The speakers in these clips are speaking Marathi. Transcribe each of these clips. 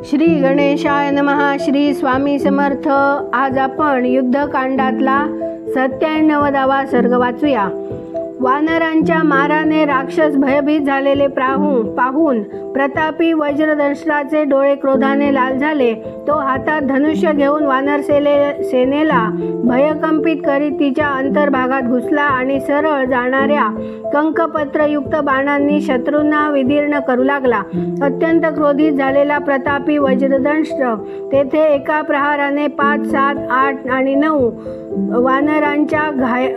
श्री गणेशाय नमः. श्री स्वामी समर्थ. आज आपण युद्धकांडातला 97वा सर्ग वाचूया. वानरांच्या माराने राक्षस भयभीत झालेले पाहून प्रतापी वज्रदंष्ट्राचे डोळे क्रोधाने लाल झाले. तो हातात धनुष्य घेऊन वानर सेनेला भयकंपित करीत तिच्या अंतर्भागात घुसला आणि सरळ जाणाऱ्या कंकपत्रयुक्त बाणांनी शत्रूंना विदीर्ण करू लागला. अत्यंत क्रोधित झालेला प्रतापी वज्रदंष्ट्र तेथे एका प्रहाराने 5, 7, 8 आणि 9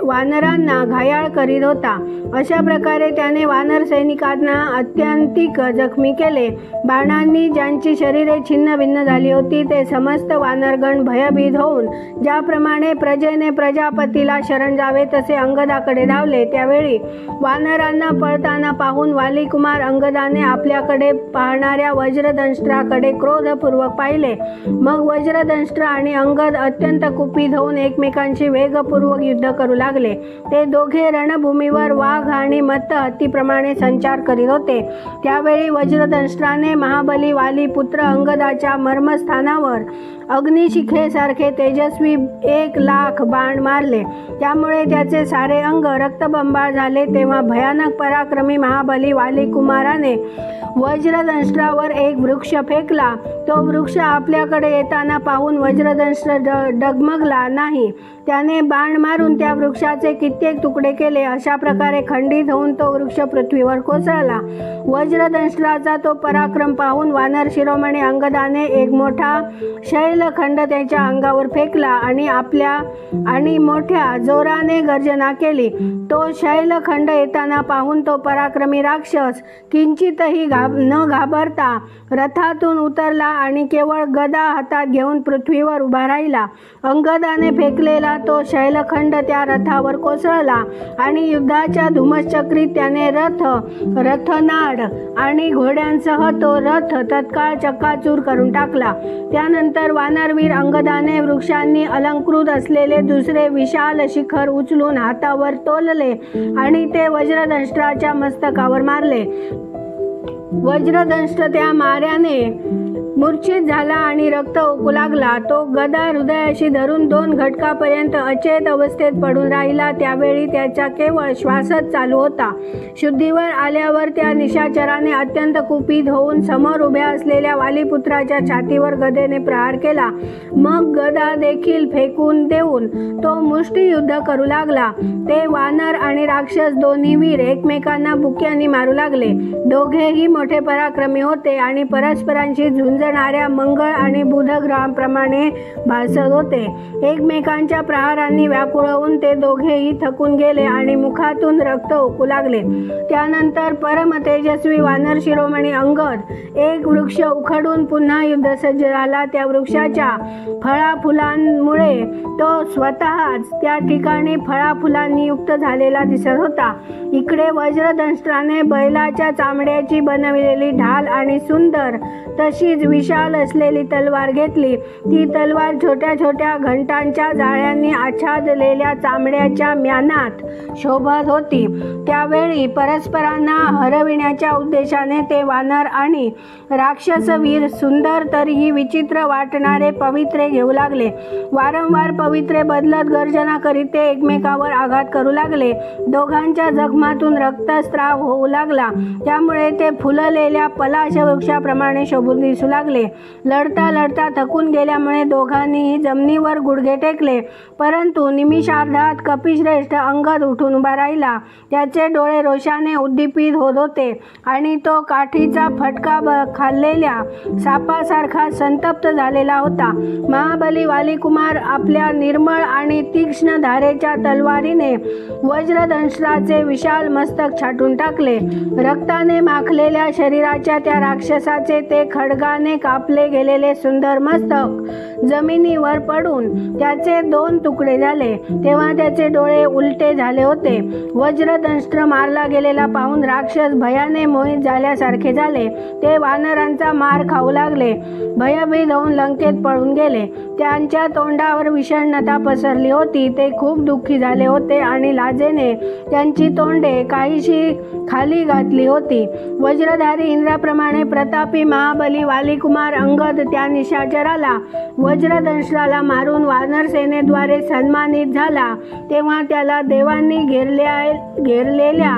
वानरांना घायाळ करीत होता. अशा प्रकारे त्याने वानर सैनिकांना अत्यंतिक जखमी केले. बाणांनी ज्यांची शरीरे छिन्न भिन्न झाली होती ते समस्त वानरगण भयभीत होऊन ज्याप्रमाणे प्रजेने प्रजापतीला शरण जावे तसे अंगदाकडे धावले. त्यावेळी वानरांना पळताना पाहून वालीकुमार अंगदाने आपल्याकडे पाहणाऱ्या वज्रदंष्ट्राकडे क्रोधपूर्वक पाहिले. मग वज्रदंष्ट्र आणि अंगद अत्यंत कुपित होऊन एकमेकांशी वेगपूर्वक युद्ध करू लागले. ते दोघे रणभूमीवर वाघ आणि मत्त हत्तीप्रमाणे संचार करीत होते. त्यावेळी वज्रदंष्ट्राने महाबली वाली पुत्र अंगदाच्या मर्मस्थानावर अग्निशिखेसारखे तेजस्वी 1,00,000 बाण मारले. त्यामुळे त्याचे सारे अंग रक्तबंबाळ झाले. तेव्हा भयानक पराक्रमी महाबली वालीकुमाराने वज्रदंष्ट्रावर एक वृक्ष फेकला. तो वृक्ष आपल्याकडे येताना पाहून वज्रदंष्ट्र डगमगला नाही. त्याने बाण मारून त्या वृक्षाचे कित्येक तुकडे केले. अशा प्रकारे खंडित होऊन तो वृक्ष पृथ्वीवर कोसळला. वज्रदंष्ट्राचा तो पराक्रम पाहून वानर शिरोमणी अंगदाने एक मोठा शैलखंड त्याच्या अंगावर फेकला आणि मोठ्या जोराने गर्जना केली. तो शैलखंड येताना पाहून तो पराक्रमी राक्षस किंचितही न घाबरता रथातून उतरला आणि केवळ गदा हातात घेऊन पृथ्वीवर उभा राहिला. अंगदाने फेकलेला तो शैलखंड त्या रथावर कोसळला आणि युद्धाच्या धुमश्चक्रीत त्याने रथनाड आणि घोड्यांसह तो रथ तत्काळ चक्काचूर करून टाकला. त्यानंतर वानरवीर अंगदाने वृक्षांनी अलंकृत असलेले दुसरे विशाल शिखर उचलून हातावर तोलले आणि ते वज्रदंष्ट्राच्या मस्तकावर मारले. वज्रदंष्ट्र त्या माऱ्याने मूर्छित झाला आणि रक्त ओकू लागला. तो गदा हृदयाशी धरून 2 घटकापर्यंत अचेत अवस्थेत पडून राहिला. त्यावेळी त्याचा केवळ श्वासच चालू होता. शुद्धीवर आल्यावर त्या निशाचराने अत्यंत कुपित होऊन समोर उभ्या असलेल्या वालीपुत्राच्या छातीवर गदेने प्रहार केला. मग गदा देखील फेकून देऊन तो मुष्टियुद्ध करू लागला. ते वानर आणि राक्षस दोन्ही वीर एकमेकांना बुक्यांनी मारू लागले. दोघेही मोठे पराक्रमी होते आणि परस्परांशी झुंजणाऱ्या मंगळ आणि बुध ग्रहांप्रमाणे भासत होते. एकमेकांच्या प्रहारांनी व्याकुळ होऊन ते दोघेही थकून गेले आणि मुखातून रक्त ओकू लागले. त्यानंतर परम तेजस्वी वानर शिरोमणी अंगद एक वृक्ष उखडून पुन्हा युद्धसज्ज झाला. त्या वृक्षाच्या फळाफुलांमुळे तो स्वतःच त्या ठिकाणी फळाफुलांनी युक्त झालेला दिसत होता. इकडे वज्रदंष्ट्राने बैलाच्या चामड्याची बनविलेली ढाल आणि सुंदर तशीच विशाल असलेली तलवार घेतली. ती तलवार छोट्या छोट्या घंटांच्या जाळ्यांनी आच्छादलेल्या चामड्याच्या म्यानात शोभत होती. त्यावेळी परस्परांना हरविण्याच्या उद्देशाने ते वानर आणि राक्षसवीर सुंदर तरीही विचित्र वाटणारे पवित्रे घेऊ लागले. वारंवार पवित्रे बदलत गर्जना करीत ते एकमेकावर आघात करू लागले. दोघांच्या जखमातून रक्तस्राव होऊ लागला. त्यामुळे ते फुललेल्या पलाश वृक्षाप्रमाणे शोभून दिसू लागले. लढता लढता थकून गेल्यामुळे दोघांनीही जमिनीवर गुडघे टेकले. परंतु निमिषार्धात कपिश्रेष्ठ अंगद उठून उभा राहिला. त्याचे डोळे रोषाने उद्दीपित होत होते आणि तो काठीचा फटका खाल्लेल्या सापासारखा संतप्त झालेला होता. महाबली वालीकुमार आपल्या निर्मळ आणि तीक्ष्ण धारेच्या तलवारीने वज्रदंष्ट्राचे विशाल मस्तक छाटून टाकले. रक्ताने माखलेल्या शरीराच्या त्या राक्षसाचे ते खड्गाने कापले गेलेले सुंदर मस्तक जमिनीवर पडून त्याचे 2 तुकडे झाले. तेव्हा त्याचे डोळे उलटे झाले होते. वज्रदंष्ट्र मारला गेलेला पाहून राक्षस भयाने मोहित झाल्यासारखे झाले. ते वानरांचा मार खाऊ लागले. भयभीत होऊन लंकेत पळून गेले. त्यांच्या तोंडावर विषण्णता पसरली होती. ते खूप दुःखी झाले होते आणि लाजेने त्यांची तोंडे काहीशी खाली घातली होती. वज्रधारी इंद्राप्रमाणे प्रतापी महाबली वाली हरिकुमार अंगद त्या निशाचराला वज्रदंष्ट्राला मारून वानर सेनेद्वारे सन्मानित झाला तेव्हा त्याला देवांनी घेरलेल्या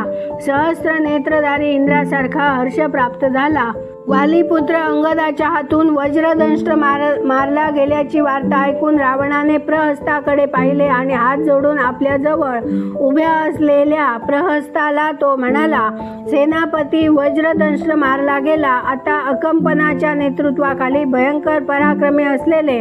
सहस्त्र नेत्रधारी इंद्रासारखा हर्ष प्राप्त झाला. वालीपुत्र अंगदाच्या हातून वज्रदंष्ट्र मारला गेल्याची वार्ता ऐकून रावणाने प्रहस्ताकडे पाहिले आणि हात जोडून आपल्या जवळ उभ्या असलेल्या प्रहस्ताला तो म्हणाला, सेनापती, वज्रदंष्ट्र मारला गेला. आता अकंपनाच्या नेतृत्वाखाली भयंकर पराक्रमी असलेले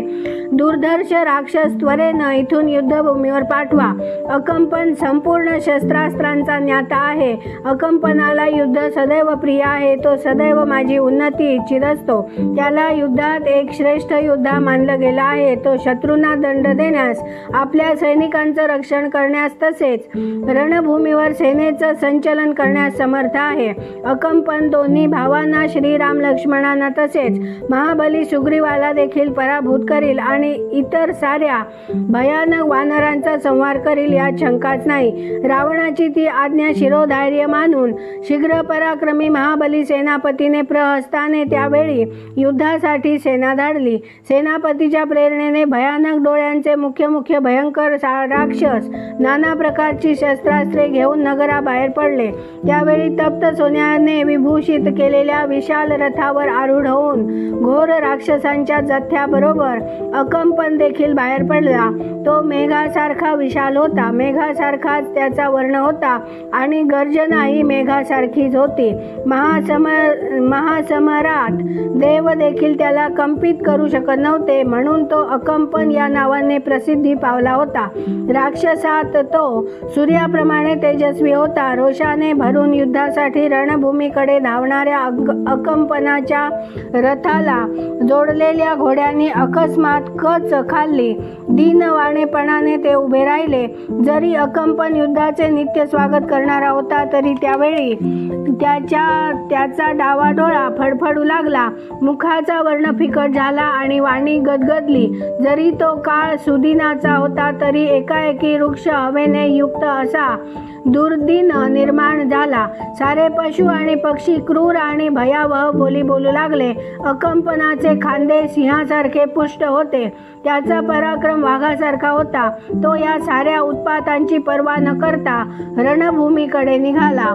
दुर्धर्ष राक्षस त्वरेनं इथून युद्धभूमीवर पाठवा. अकंपन संपूर्ण शस्त्रास्त्रांचा ज्ञाता आहे. अकंपनाला युद्ध सदैव प्रिय आहे. तो सदैव माझी उन्नती इच्छित असतो. त्याला युद्धात एक श्रेष्ठ योद्धा मानलं गेलं आहे. तो शत्रूंना दंड देण्यास, आपल्या सैनिकांचं रक्षण करण्यास तसेच रणभूमीवर सेनेचं संचलन करण्यास समर्थ आहे. अकंपन दोन्ही भावांना, श्रीराम लक्ष्मणांना तसेच महाबली सुग्रीवाला देखील पराभूत करील आणि इतर साऱ्या भयानक वानरांचा संहार करील यात शंकाच नाही. रावणाची ती आज्ञा शिरोधार्य मानून शीघ्र पराक्रमी महाबली सेनापतीने प्रहस्ताने त्यावेळी युद्धासाठी सेना धाडली. सेनापतीच्या प्रेरणेने भयानक डोळ्यांचे मुख्य भयंकर राक्षस नाना प्रकारची शस्त्रास्त्रे घेऊन नगराबाहेर पडले. त्यावेळी तप्त सोन्याने विभूषित केलेल्या विशाल रथावर आरूढ होऊन घोर राक्षसांच्या जथ्याबरोबर अकंपन देखील बाहेर पडला. तो मेघासारखा विशाल होता. मेघासारखाच त्याचा वर्ण होता आणि गर्जनाही मेघासारखीच होती. महासमरात देव देखील त्याला कंपित करू शकत नव्हते, म्हणून तो अकंपन या नावाने प्रसिद्धी पावला होता. राक्षसात तो सूर्याप्रमाणे तेजस्वी होता. रोषाने भरून युद्धासाठी रणभूमीकडे धावणाऱ्या अकंपनाच्या रथाला जोडलेल्या घोड्यांनी अकस्मात कच खाल्ली. दीनवाणेपणाने ते उभे राहिले. जरी अकंपन युद्धाचे नित्य स्वागत करणारा होता तरी त्यावेळी त्याचा डावा डोळा फडफडू लागला. मुखाचा वर्ण फिकट झाला आणि वाणी गदगदली. जरी तो काळ सुदिनाचा होता तरी एकाएकी वृक्ष हवेने युक्त असा दुर्दिन निर्माण झाला. सारे पशु आणि पक्षी क्रूर आणि भयावह बोली बोलू लागले. अकंपनाचे खांदे सिंहासारखे पुष्ट होते. त्याचा पराक्रम वाघासारखा होता. तो या साऱ्या उत्पातांची पर्वा न करता रणभूमीकडे निघाला.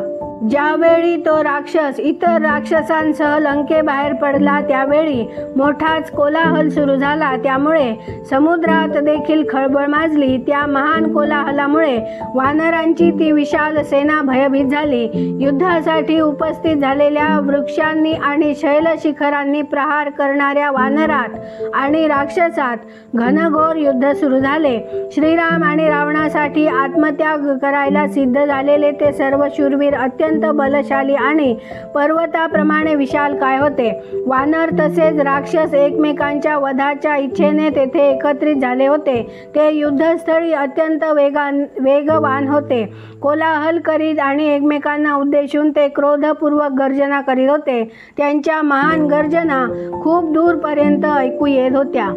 ज्यावेळी तो राक्षस इतर राक्षसांसह लंकेबाहेर पडला त्यावेळी मोठाच कोलाहल सुरू झाला. त्यामुळे समुद्रात देखील खळबळ माजली. त्या महान कोलाहलामुळे वानरांची ती विशाल सेना भयभीत झाली. युद्धासाठी उपस्थित झालेल्या वृक्षांनी आणि शैलशिखरांनी प्रहार करणाऱ्या वानरात आणि राक्षसात घनघोर युद्ध सुरू झाले. श्रीराम आणि रावणासाठी आत्मत्याग करायला सिद्ध झालेले ते सर्व शूरवीर अत्यंत बलशाली आणि पर्वताप्रमाणे विशाल काय होते. वानर तसेच राक्षस एकमेकांच्या वधाच्या इच्छेने तेथे एकत्रित झाले होते. ते युद्धस्थळी अत्यंत वेगवान होते. कोलाहल करीत आणि एकमेकांना उद्देशून ते क्रोधपूर्वक गर्जना करीत होते. त्यांच्या महान गर्जना खूप दूरपर्यंत ऐकू येत होत्या.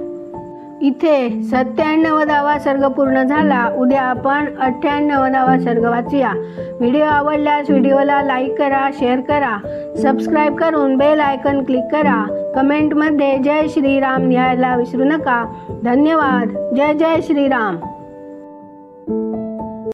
इथे 97वा सर्ग पूर्ण झाला. उद्या आपण 98वा सर्ग वाचूया. व्हिडिओ आवडल्यास व्हिडिओला लाईक करा, शेअर करा, सबस्क्राईब करून बेल आयकन क्लिक करा. कमेंटमध्ये जय श्रीराम लिहायला विसरू नका. धन्यवाद. जय जय श्रीराम.